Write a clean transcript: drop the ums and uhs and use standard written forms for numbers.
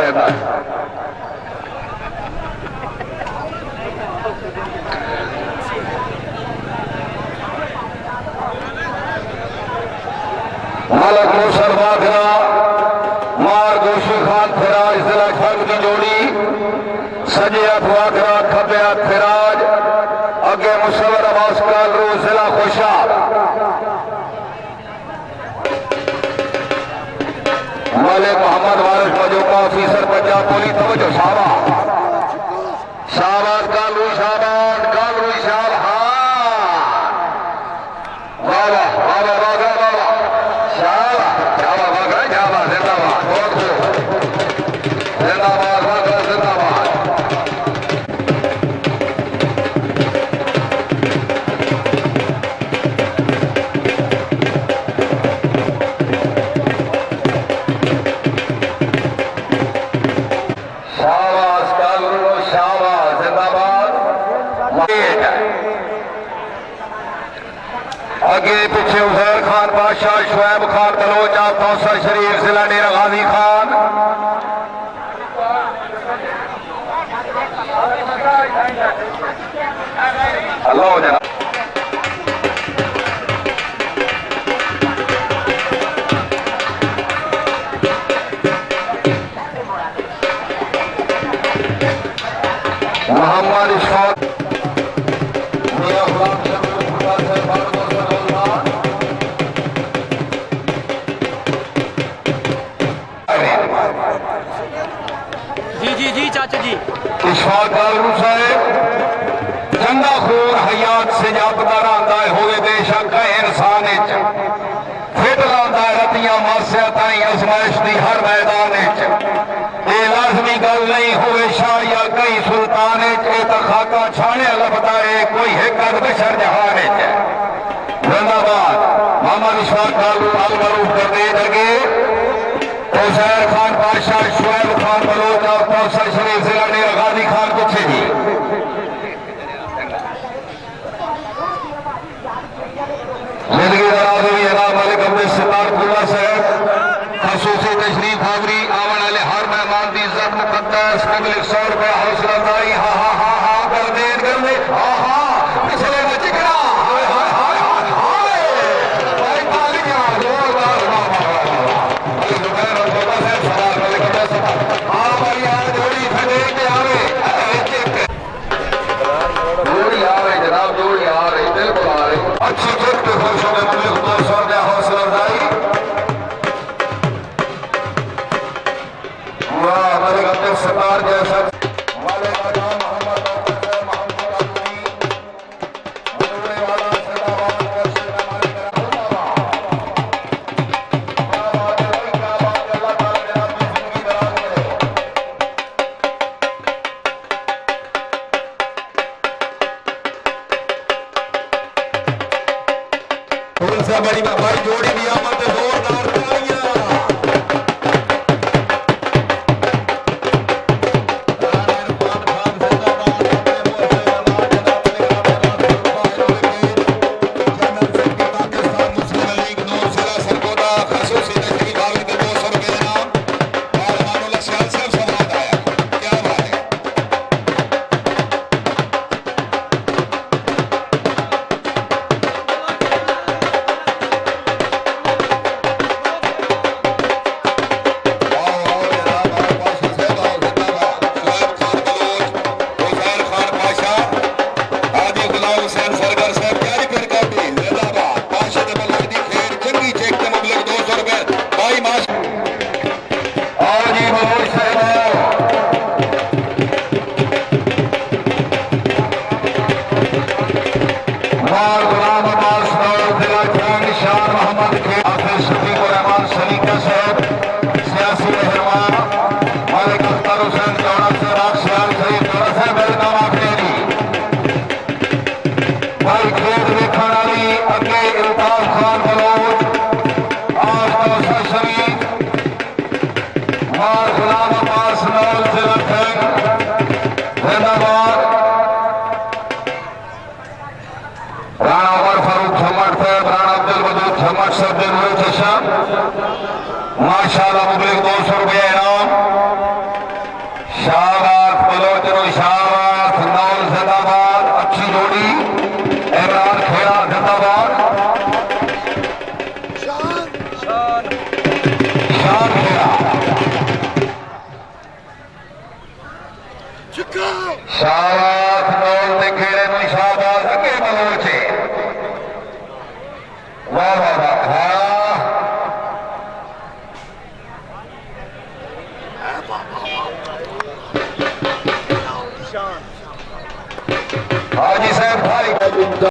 रहता है। मालक मूसल वाघरा मार गोशे खान फिराज जिला खंड की जोड़ी सजे हथ वाघरा खबे हथ फिराज अगे मुसवर अब्बास कालरू जिला खुशाब मालिक मोहम्मद वारिस मजूका ऑफिसर पंजाब पुलिस तवज्जो शाबाश कालरू शाबाश आगे पीछे उजैर खान बादशाह शुएब खान बलोच कौसर शरीफ जिला डेरा गाजी खान अल्लाह जनाब मोहम्मद इशफाक जी चाचा जी इशफाक कालरू साहब जंगा खूर हयात से जापता रहा होवे बेशक इंसान फिट रहा रतियां मासिया ताई अजमाइश की हर मैदान ये लाजमी गल नहीं होवे शाह या कई सुल्तान तो खाका छाने लभदा है कोई हिकत बशर जहान जिंदाबाद मोहम्मद इशफाक कालरू अलमरूफ करने लगे उजैर खान बादशाह शुएब खान बलोच और कौसर शरीफ जिला डेरा गाजी खान पीछे जी जिंदगी दराज हुई है मालिक अब्दुल सत्तार पुरा साहब खसूसी तशरीफ हावरी आवन वाले हर मेहमान की इज्जत मुकद्दस पब्लिक 100 रुपया हौसला अफजाई हा हा हा हा कर दे हा हा पिछले में चिकना हाय हाय हाय हाय हाय भाई तालियां जोरदार अच्छी जिद के खुशों में मुल्क 200 रुपया हौसला अफजाई हमारे अब्दुल सत्तार जैसा बड़ी भाई जोड़ी भी आमद जोरदार माशाअल्लाह मुबलिक 200 रुपया इनाम वाह